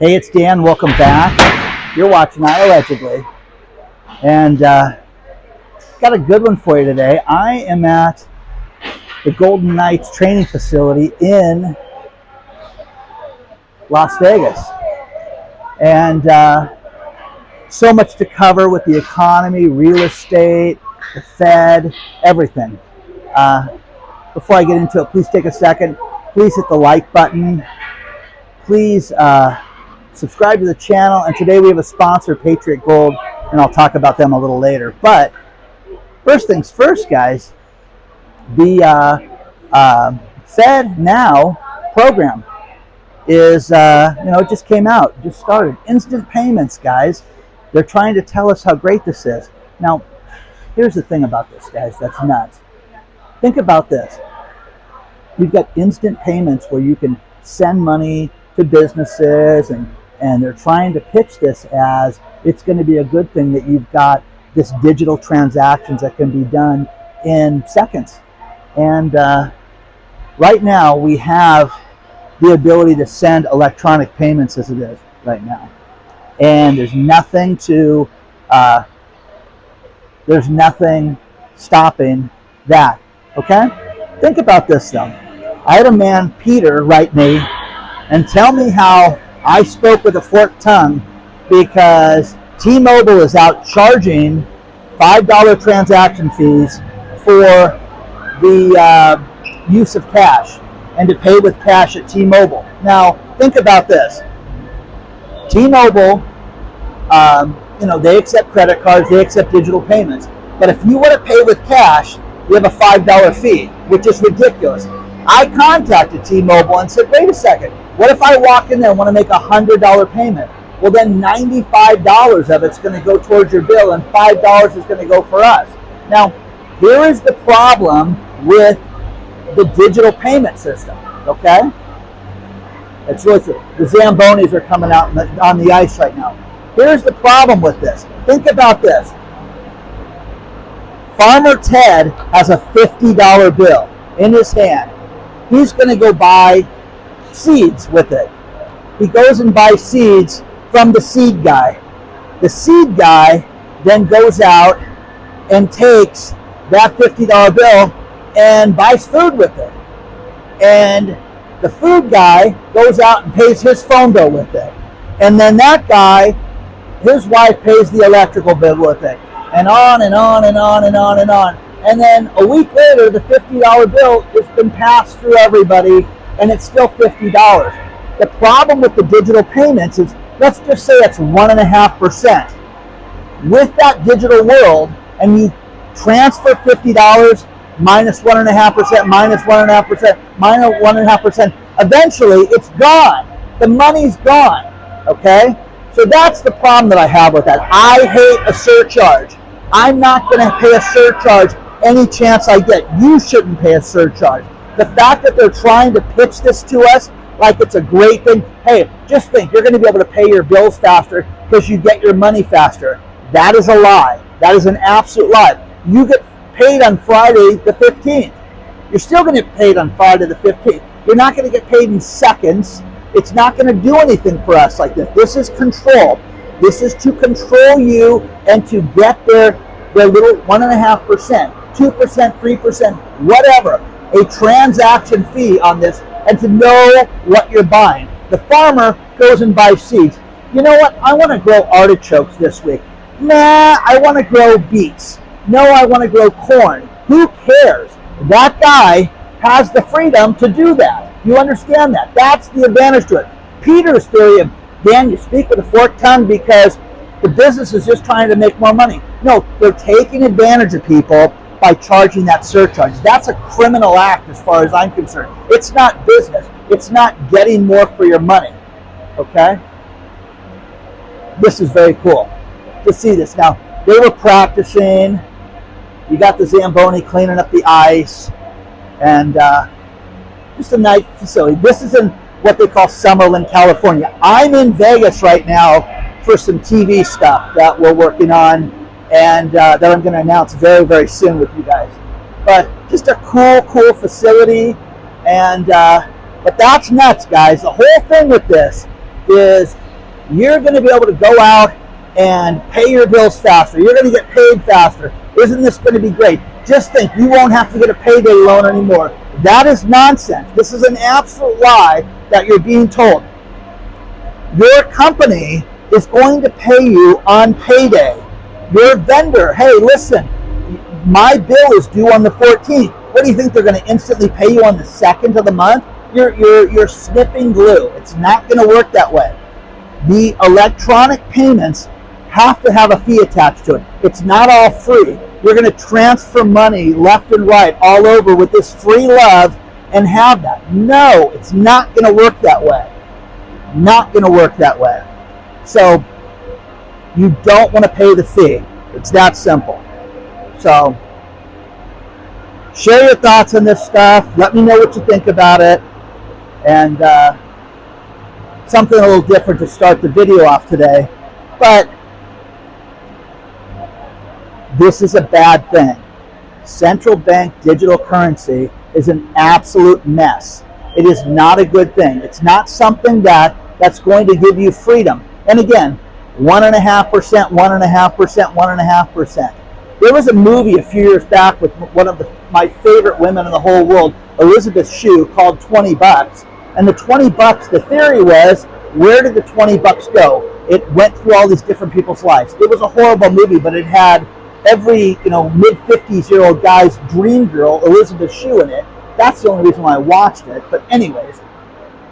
Hey, it's Dan. Welcome back. You're watching iAllegedly. And got a good one for you today. I am at the Golden Knights training facility in Las Vegas. And so much to cover with the economy, real estate, the Fed, everything. Before I get into it, please take a second. Please hit the like button. Please subscribe to the channel. And today we have a sponsor, Patriot Gold, and I'll talk about them a little later. But first things first, guys, the Fed Now program is, it just came out, just started. Instant payments, guys. They're trying to tell us how great this is. Now, here's the thing about this, guys, that's nuts. Think about this. You've got instant payments where you can send money to businesses, and they're trying to pitch this as it's going to be a good thing that you've got this digital transactions that can be done in seconds. And right now we have the ability to send electronic payments as it is right now. And there's nothing stopping that, okay? Think about this though. I had a man, Peter, write me and tell me how I spoke with a forked tongue because T-Mobile is out charging $5 transaction fees for the use of cash and to pay with cash at T-Mobile. Now, think about this. T-Mobile, they accept credit cards, they accept digital payments. But if you want to pay with cash, you have a $5 fee, which is ridiculous. I contacted T-Mobile and said, wait a second, what if I walk in there and want to make a $100 payment? Well, then $95 of it's going to go towards your bill and $5 is going to go for us. Now, here is the problem with the digital payment system, okay? It's really, the Zambonis are coming out on the ice right now. Here's the problem with this. Think about this. Farmer Ted has a $50 bill in his hand. He's going to go buy seeds with it. He goes and buys seeds from the seed guy. The seed guy then goes out and takes that $50 bill and buys food with it. And the food guy goes out and pays his phone bill with it. And then that guy, his wife pays the electrical bill with it. And on and on and on and on and on. And then a week later, the $50 bill has been passed through everybody, and it's still $50. The problem with the digital payments is, let's just say it's 1.5%. With that digital world, and you transfer $50 minus 1.5%, minus 1.5%, minus 1.5%, eventually it's gone. The money's gone, okay? So that's the problem that I have with that. I hate a surcharge. I'm not going to pay a surcharge any chance I get. You shouldn't pay a surcharge. The fact that they're trying to pitch this to us like it's a great thing. Hey, just think, you're going to be able to pay your bills faster because you get your money faster. That is a lie. That is an absolute lie. You get paid on Friday the 15th. You're still going to get paid on Friday the 15th. You're not going to get paid in seconds. It's not going to do anything for us like this. This is control. This is to control you and to get their little 1.5%, 2%, 3%, whatever, a transaction fee on this, and to know what you're buying. The farmer goes and buys seeds. You know what? I want to grow artichokes this week. Nah, I want to grow beets. No, I want to grow corn. Who cares? That guy has the freedom to do that. You understand that? That's the advantage to it. Peter's theory of, Dan, you speak with a forked tongue because the business is just trying to make more money. No, they're taking advantage of people by charging that surcharge. That's a criminal act as far as I'm concerned. It's not business. It's not getting more for your money, okay? This is very cool to see this. Now, they were practicing. You got the Zamboni cleaning up the ice, and just a nice facility. This is in what they call Summerlin, California. I'm in Vegas right now for some TV stuff that we're working on and that I'm going to announce very, very soon with you guys. But just a cool facility. And but that's nuts, guys. The whole thing with this is You're going to be able to go out and pay your bills faster. You're going to get paid faster. Isn't this going to be great? Just think, you won't have to get a payday loan anymore. That is nonsense. This is an absolute lie that you're being told. Your company is going to pay you on payday. Your vendor, hey, listen, my bill is due on the 14th. What do you think, they're going to instantly pay you on the 2nd of the month? You're sniffing glue. It's not going to work that way. The electronic payments have to have a fee attached to it. It's not all free. You're going to transfer money left and right all over with this free love and have that. No, it's not going to work that way. Not going to work that way. So you don't want to pay the fee. It's that simple. So share your thoughts on this stuff. Let me know what you think about it. And something a little different to start the video off today. But this is a bad thing. Central bank digital currency is an absolute mess. It is not a good thing. It's not something that's going to give you freedom. And again, 1.5%, 1.5%, 1.5%. There was a movie a few years back with one of my favorite women in the whole world, Elizabeth Shue, called 20 Bucks. And the 20 bucks, the theory was, where did the 20 bucks go? It went through all these different people's lives. It was a horrible movie, but it had every, mid-50s-year-old guy's dream girl, Elizabeth Shue, in it. That's the only reason why I watched it. But anyways,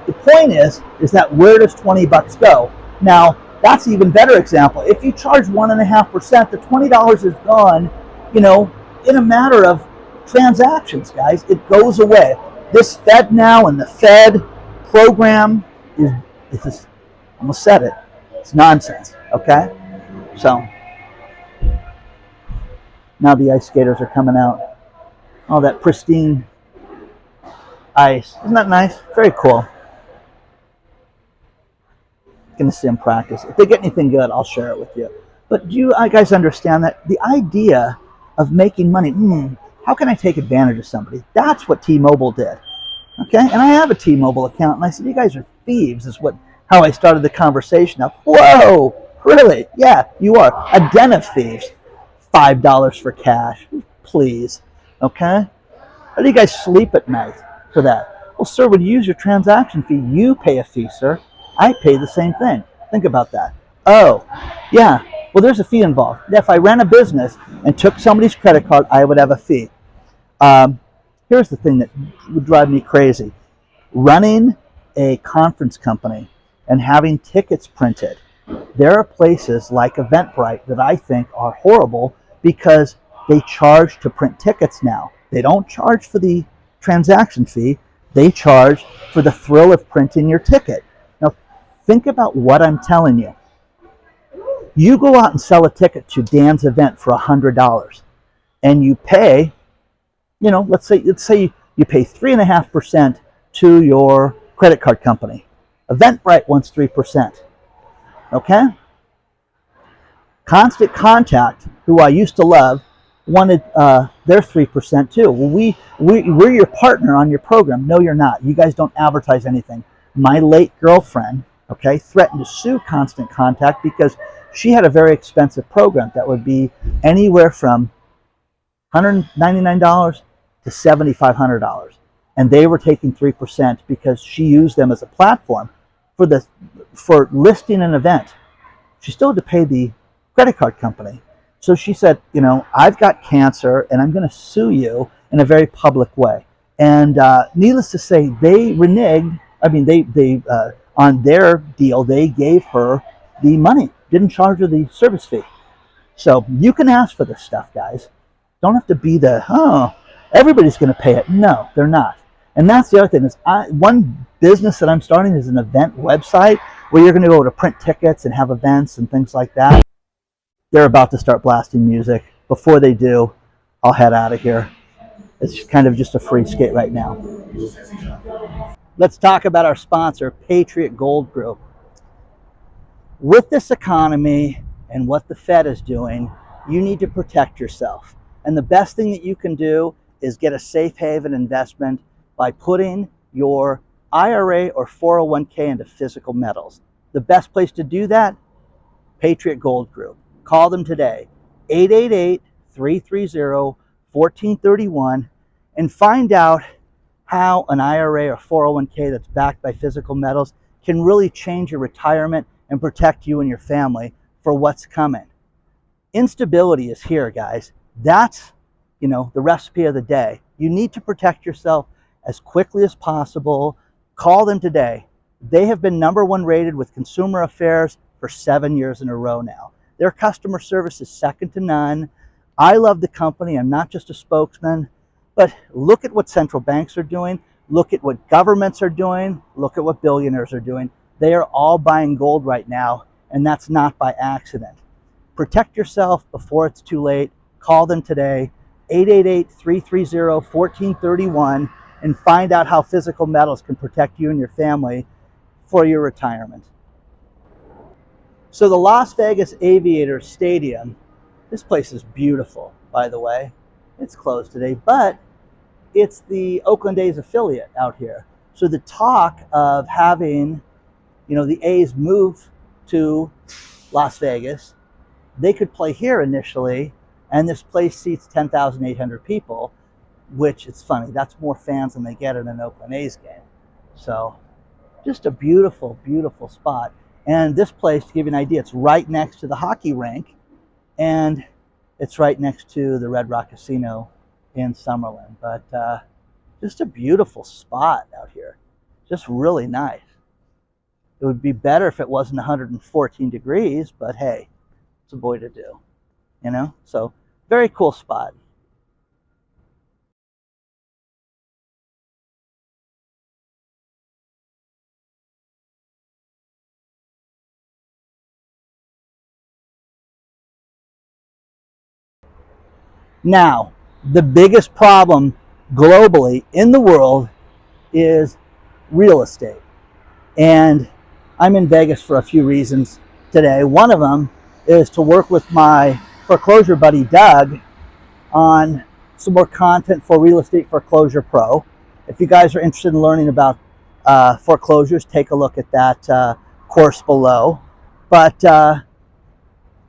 the point is that where does 20 bucks go? Now, that's an even better example. If you charge 1.5%, the $20 is gone, in a matter of transactions, guys. It goes away. This FedNow and the Fed program is just, I almost said it, it's nonsense, okay? So, now the ice skaters are coming out. All that pristine ice. Isn't that nice? Very cool. Going to see them practice. If they get anything good, I'll share it with you. But do you guys understand that the idea of making money, how can I take advantage of somebody? That's what T-Mobile did. Okay? And I have a T-Mobile account, and I said, you guys are thieves, is how I started the conversation. Now, whoa, really? Yeah, you are. A den of thieves. $5 for cash. Please. Okay? How do you guys sleep at night for that? Well, sir, when you use your transaction fee, you pay a fee, sir. I pay the same thing. Think about that. Oh, yeah. Well, there's a fee involved. If I ran a business and took somebody's credit card, I would have a fee. Here's the thing that would drive me crazy. Running a conference company and having tickets printed. There are places like Eventbrite that I think are horrible because they charge to print tickets now. They don't charge for the transaction fee. They charge for the thrill of printing your ticket. Now, think about what I'm telling you. You go out and sell a ticket to Dan's event for $100, and you pay, let's say you pay 3.5% to your credit card company. Eventbrite wants 3%. Okay? Constant Contact, who I used to love, wanted their 3% too. Well, we're your partner on your program. No, you're not. You guys don't advertise anything. My late girlfriend, threatened to sue Constant Contact because she had a very expensive program that would be anywhere from $199 to $7,500. And they were taking 3% because she used them as a platform for listing an event. She still had to pay the credit card company. So she said, I've got cancer and I'm going to sue you in a very public way. And needless to say, they reneged. I mean, they on their deal, they gave her the money, didn't charge her the service fee. So you can ask for this stuff, guys. Don't have to be everybody's going to pay it. No, they're not. And that's the other thing is one business that I'm starting is an event website where you're going to be able to print tickets and have events and things like that. They're about to start blasting music. Before they do, I'll head out of here. It's kind of just a free skate right now. Let's talk about our sponsor, Patriot Gold Group. With this economy and what the Fed is doing, you need to protect yourself. And the best thing that you can do is get a safe haven investment by putting your IRA or 401k into physical metals. The best place to do that, Patriot Gold Group. Call them today, 888-330-1431, and find out how an IRA or 401k that's backed by physical metals can really change your retirement and protect you and your family for what's coming. Instability is here, guys. That's, the recipe of the day. You need to protect yourself as quickly as possible. Call them today. They have been #1 rated with Consumer Affairs for 7 years in a row now. Their customer service is second to none. I love the company. I'm not just a spokesman, but look at what central banks are doing. Look at what governments are doing. Look at what billionaires are doing. They are all buying gold right now, and that's not by accident. Protect yourself before it's too late. Call them today, 888-330-1431, and find out how physical metals can protect you and your family for your retirement. So the Las Vegas Aviators Stadium, this place is beautiful, by the way. It's closed today, but it's the Oakland A's affiliate out here. So the talk of having, the A's move to Las Vegas, they could play here initially, and this place seats 10,800 people, which it's funny, that's more fans than they get at an Oakland A's game. So just a beautiful, beautiful spot. And this place, to give you an idea, it's right next to the hockey rink, and it's right next to the Red Rock Casino in Summerlin. But just a beautiful spot out here. Just really nice. It would be better if it wasn't 114 degrees, but hey, it's a boy to do, So very cool spot. Now, the biggest problem globally in the world is real estate. And I'm in Vegas for a few reasons today. One of them is to work with my foreclosure buddy, Doug, on some more content for Real Estate Foreclosure Pro. If you guys are interested in learning about foreclosures, take a look at that course below. But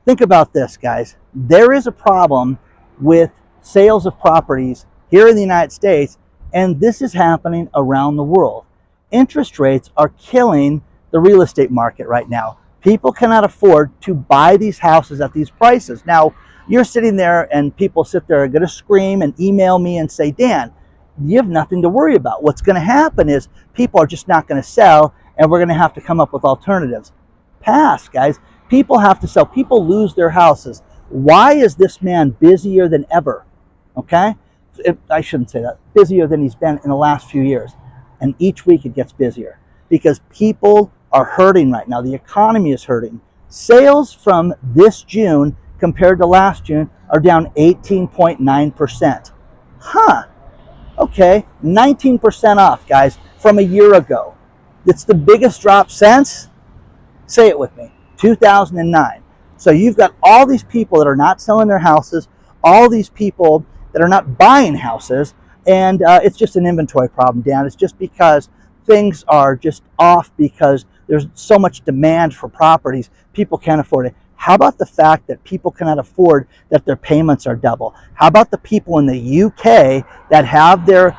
think about this, guys. There is a problem with sales of properties here in the United States, and this is happening around the world. Interest rates are killing the real estate market right now. People cannot afford to buy these houses at these prices. Now, you're sitting there and people sit there and going to scream and email me and say, Dan, you have nothing to worry about. What's going to happen is people are just not going to sell, and we're going to have to come up with alternatives. Pass, guys. People have to sell. People lose their houses. Why is this man busier than ever? Okay? I shouldn't say that. Busier than he's been in the last few years. And each week it gets busier because people are hurting right now. The economy is hurting. Sales from this June compared to last June are down 18.9%. Huh. Okay. 19% off, guys, from a year ago. It's the biggest drop since, say it with me, 2009. So you've got all these people that are not selling their houses, all these people that are not buying houses, and it's just an inventory problem, Dan. It's just because things are just off because there's so much demand for properties, people can't afford it. How about the fact that people cannot afford that their payments are double? How about the people in the UK that have their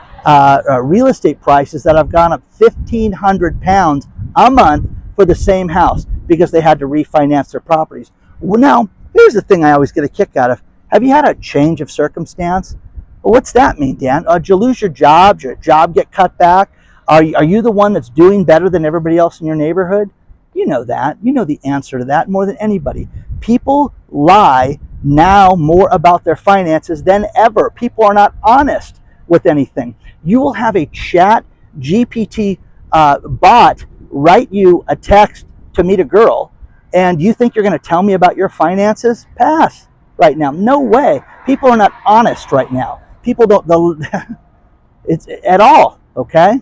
real estate prices that have gone up £1,500 a month for the same house because they had to refinance their properties? Well, now, here's the thing I always get a kick out of. Have you had a change of circumstance? Well, what's that mean, Dan? Did you lose your job? Did your job get cut back? Are you the one that's doing better than everybody else in your neighborhood? You know that. You know the answer to that more than anybody. People lie now more about their finances than ever. People are not honest with anything. You will have a chat GPT bot write you a text to meet a girl, and you think you're going to tell me about your finances? Pass right now. No way. People are not honest right now. People don't, it's at all, okay?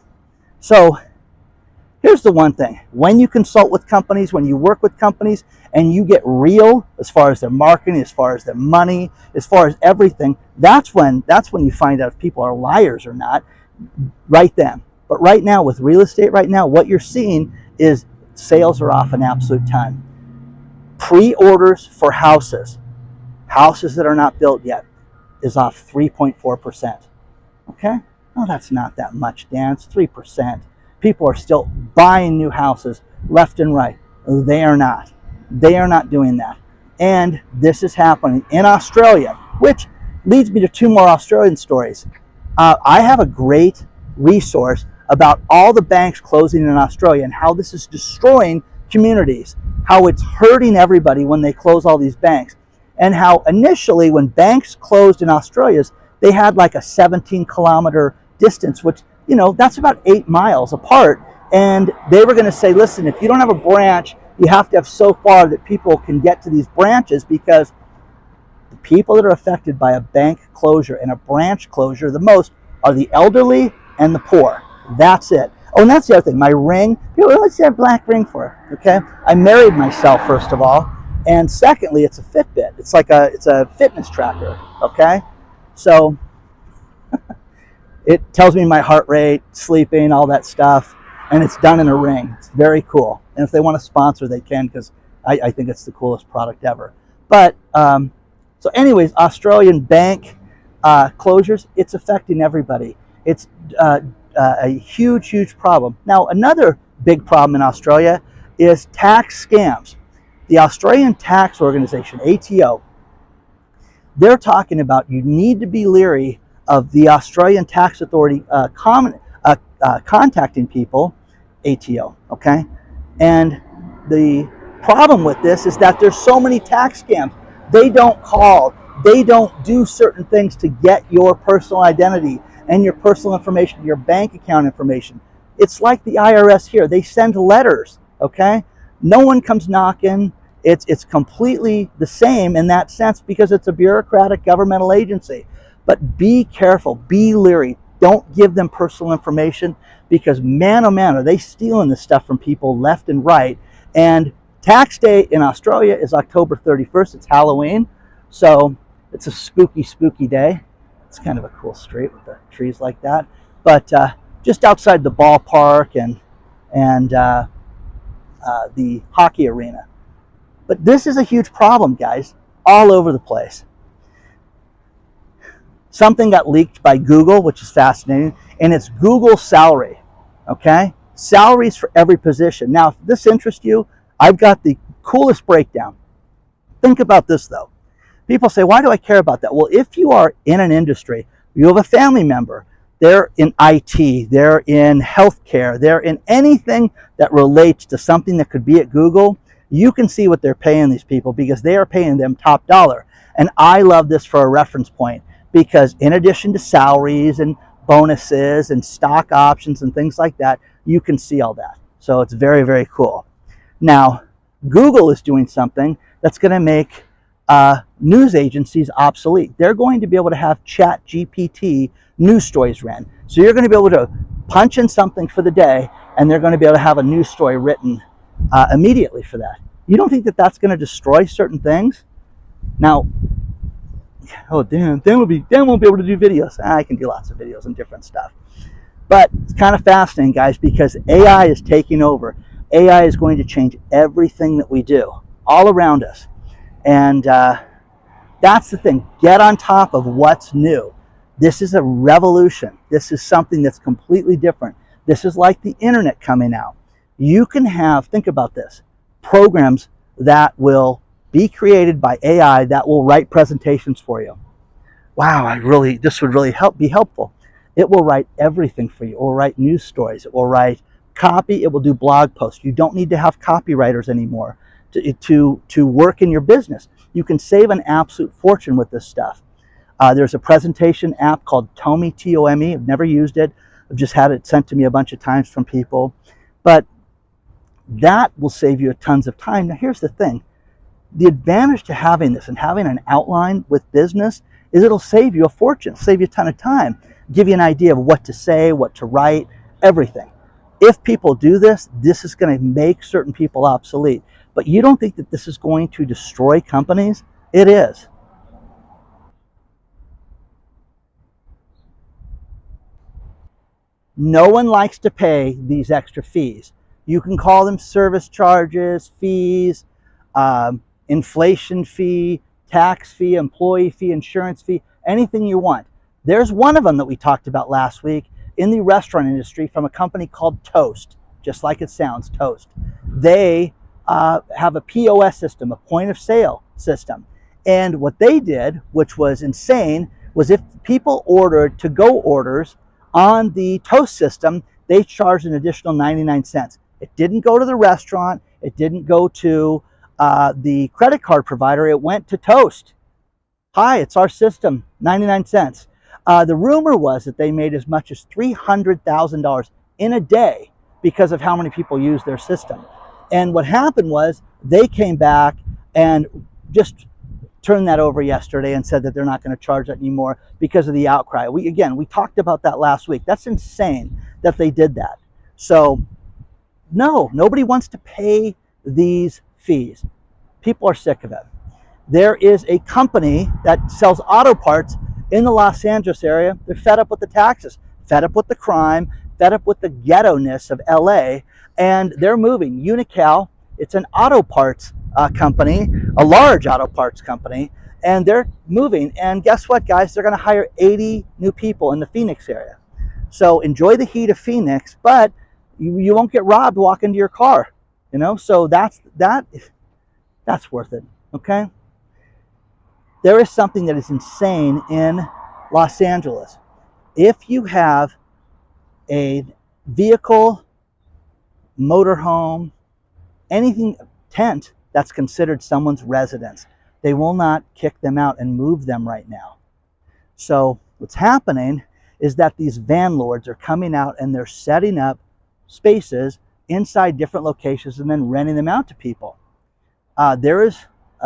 So here's the one thing. When you consult with companies, when you work with companies, and you get real as far as their marketing, as far as their money, as far as everything, that's when you find out if people are liars or not, right then. But right now with real estate, right now, what you're seeing is sales are off an absolute ton. Pre-orders for houses that are not built yet, is off 3.4%. Okay? No, that's not that much, Dan. It's 3%. People are still buying new houses left and right. They are not. They are not doing that. And this is happening in Australia, which leads me to two more Australian stories. I have a great resource about all the banks closing in Australia and how this is destroying communities, how it's hurting everybody when they close all these banks, and how initially when banks closed in Australia, they had like a 17-kilometer distance, which, you know, that's about 8 miles apart. And they were going to say, listen, if you don't have a branch, you have to have so far that people can get to these branches, because the people that are affected by a bank closure and a branch closure the most are the elderly and the poor. That's it. Oh, and that's the other thing. My ring, people, what's that black ring for? Okay, I married myself, first of all, and secondly, it's a Fitbit. It's a fitness tracker. Okay, so it tells me my heart rate, sleeping, all that stuff, and it's done in a ring. It's very cool. And if they want to sponsor, they can, because I think it's the coolest product ever. But so anyways, Australian bank closures, it's affecting everybody. It's a huge problem. Now, another big problem in Australia is tax scams. The Australian Tax Organization, ATO, they're talking about you need to be leery of the Australian Tax Authority contacting people, ATO, okay? And the problem with this is that there's so many tax scams. They don't call, they don't do certain things to get your personal identity and your personal information, your bank account information. It's like the IRS here. They send letters, okay? No one comes knocking. It's completely the same in that sense, because it's a bureaucratic governmental agency. But be careful, be leery. Don't give them personal information, because man, oh man, are they stealing this stuff from people left and right. And tax day in Australia is October 31st. It's Halloween. So it's a spooky day. It's kind of a cool street with the trees like that. But just outside the ballpark and the hockey arena. But this is a huge problem, guys, all over the place. Something got leaked by Google, which is fascinating, and it's Google salary, okay? Salaries for every position. Now, if this interests you, I've got the coolest breakdown. Think about this, though. People say, why do I care about that? Well, if you are in an industry, you have a family member, they're in IT, they're in healthcare, they're in anything that relates to something that could be at Google, you can see what they're paying these people, because they are paying them top dollar. And I love this for a reference point, because in addition to salaries and bonuses and stock options and things like that, you can see all that. So it's very cool. Now, Google is doing something that's going to make news agencies obsolete. They're going to be able to have Chat GPT news stories ran. So you're going to be able to punch in something for the day, and they're going to be able to have a news story written immediately for that. You don't think that that's going to destroy certain things? Now, oh, Dan won't be able to do videos. I can do lots of videos and different stuff. But it's kind of fascinating, guys, because AI is taking over. AI is going to change everything that we do all around us. And that's the thing. Get on top of what's new. This is a revolution. This is something that's completely different. This is like the internet coming out. You can have, think about this, programs that will be created by AI that will write presentations for you. Wow, this would really be helpful. It will write everything for you. It will write news stories. It will write copy. It will do blog posts. You don't need to have copywriters anymore to work in your business. You can save an absolute fortune with this stuff. There's a presentation app called Tome, T-O-M-E. I've never used it. I've just had it sent to me a bunch of times from people. But that will save you tons of time. Now, here's the thing. The advantage to having this and having an outline with business is it'll save you a fortune, save you a ton of time, give you an idea of what to say, what to write, everything. If people do this, this is going to make certain people obsolete. But you don't think that this is going to destroy companies? It is. No one likes to pay these extra fees. You can call them service charges, fees, inflation fee, tax fee, employee fee, insurance fee, anything you want. There's one of them that we talked about last week in the restaurant industry from a company called Toast, just like it sounds, Toast. They have a POS system, a point of sale system. And what they did, which was insane, was if people ordered to-go orders on the Toast system, they charged an additional 99 cents. It didn't go to the restaurant. It didn't go to the credit card provider. It went to Toast. Hi, it's our system, 99 cents. The rumor was that they made as much as $300,000 in a day because of how many people use their system. And what happened was they came back and just turned that over yesterday and said that they're not going to charge that anymore because of the outcry. We talked about that last week. That's insane that they did that. So no, nobody wants to pay these fees. People are sick of it. There is a company that sells auto parts in the Los Angeles area. They're fed up with the taxes, fed up with the crime, fed up with the ghetto-ness of LA, and they're moving. Unical, it's an auto parts company, a large auto parts company, and they're moving. And guess what, guys? They're going to hire 80 new people in the Phoenix area. So enjoy the heat of Phoenix, but you won't get robbed walking to your car, so that's worth it. Okay, there is something that is insane in Los Angeles. If you have a vehicle, motorhome, anything, tent that's considered someone's residence, they will not kick them out and move them right now. So what's happening is that these van lords are coming out and they're setting up spaces inside different locations and then renting them out to people. There is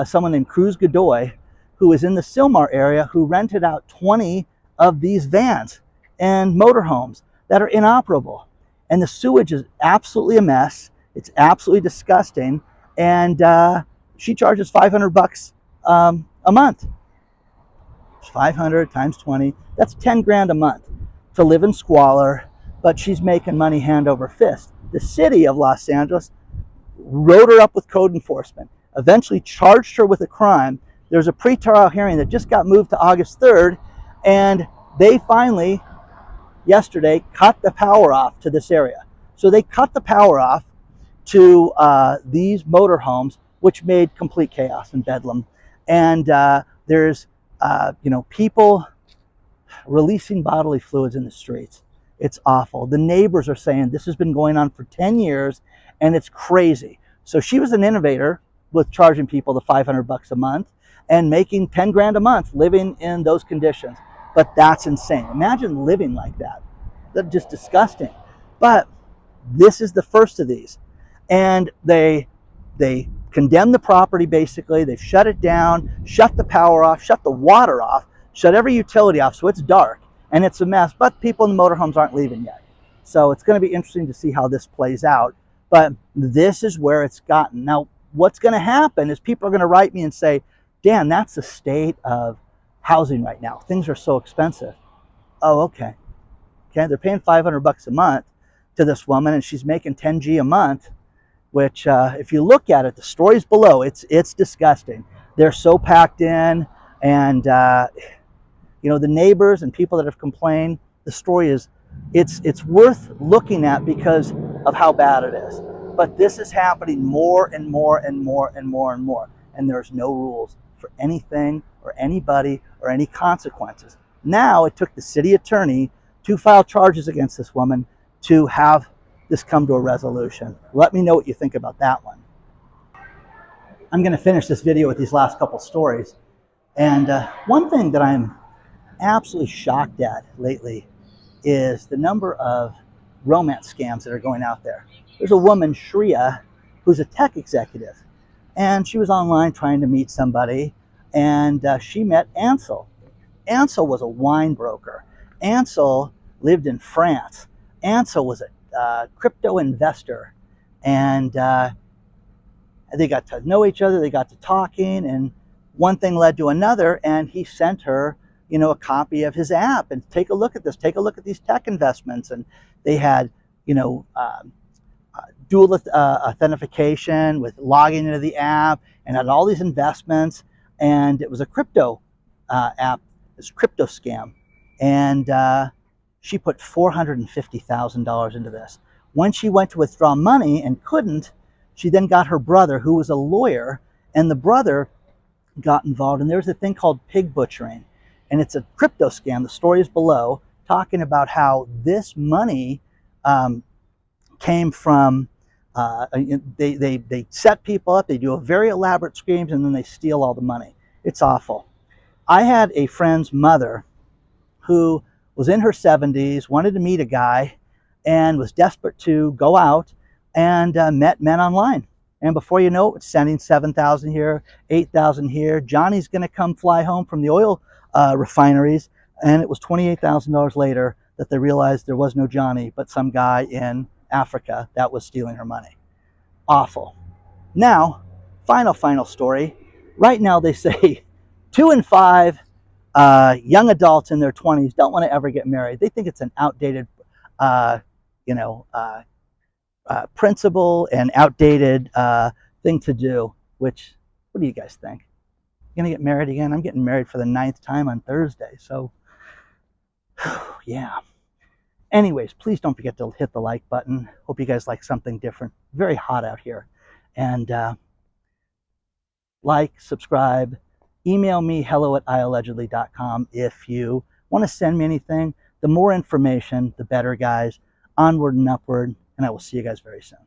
someone named Cruz Godoy who is in the Sylmar area who rented out 20 of these vans and motorhomes that are inoperable. And the sewage is absolutely a mess. It's absolutely disgusting. And she charges $500 a month. 500 times 20, that's 10 grand a month to live in squalor, but she's making money hand over fist. The city of Los Angeles wrote her up with code enforcement, eventually charged her with a crime. There's a pre-trial hearing that just got moved to August 3rd, and they finally, yesterday, cut the power off to this area. So they cut the power off to these motorhomes, which made complete chaos and bedlam. And there's people releasing bodily fluids in the streets. It's awful. The neighbors are saying this has been going on for 10 years and it's crazy. So she was an innovator with charging people the $500 a month and making 10 grand a month living in those conditions. But that's insane. Imagine living like that. That's just disgusting. But this is the first of these. And they condemn the property basically. They've shut it down, shut the power off, shut the water off, shut every utility off, so it's dark and it's a mess, but people in the motorhomes aren't leaving yet. So it's going to be interesting to see how this plays out, but this is where it's gotten. Now, what's going to happen is people are going to write me and say, Dan, that's the state of housing right now. Things are so expensive. Oh, okay. Okay, they're paying $500 a month to this woman and she's making 10 G a month, which if you look at it, the stories below, it's disgusting. They're so packed in, and the neighbors and people that have complained, the story is, it's worth looking at because of how bad it is. But this is happening more and more and more and more and more, and there's no rules for anything or anybody or any consequences. Now it took the city attorney to file charges against this woman to have this come to a resolution. Let me know what you think about that one. I'm going to finish this video with these last couple stories. And one thing that I'm absolutely shocked at lately is the number of romance scams that are going out there. There's a woman, Shreya, who's a tech executive. And she was online trying to meet somebody. And she met Ansel. Ansel was a wine broker. Ansel lived in France. Ansel was a crypto investor, and they got to know each other. They got to talking, and one thing led to another, and he sent her a copy of his app and take a look at this, take a look at these tech investments. And they had dual authentication with logging into the app, and had all these investments. And it was a crypto app, this crypto scam. And she put $450,000 into this. When she went to withdraw money and couldn't, she then got her brother, who was a lawyer, and the brother got involved. And there's a thing called pig butchering, and it's a crypto scam. The story is below, talking about how this money came from, they set people up, they do a very elaborate schemes, and then they steal all the money. It's awful. I had a friend's mother who was in her 70s, wanted to meet a guy, and was desperate to go out, and met men online. And before you know it, sending 7,000 here, 8,000 here. Johnny's going to come fly home from the oil refineries, and it was $28,000 later that they realized there was no Johnny, but some guy in Africa that was stealing her money. Awful. Now, final story. Right now they say 2 in 5 young adults in their 20s don't want to ever get married. They think it's an outdated, principle and outdated thing to do. Which, what do you guys think? You gonna get married again? I'm getting married for the 9th time on Thursday. So, yeah. Anyways, please don't forget to hit the like button. Hope you guys like something different. Very hot out here. And like, subscribe, email me hello@iAllegedly.com if you want to send me anything. The more information, the better, guys. Onward and upward, and I will see you guys very soon.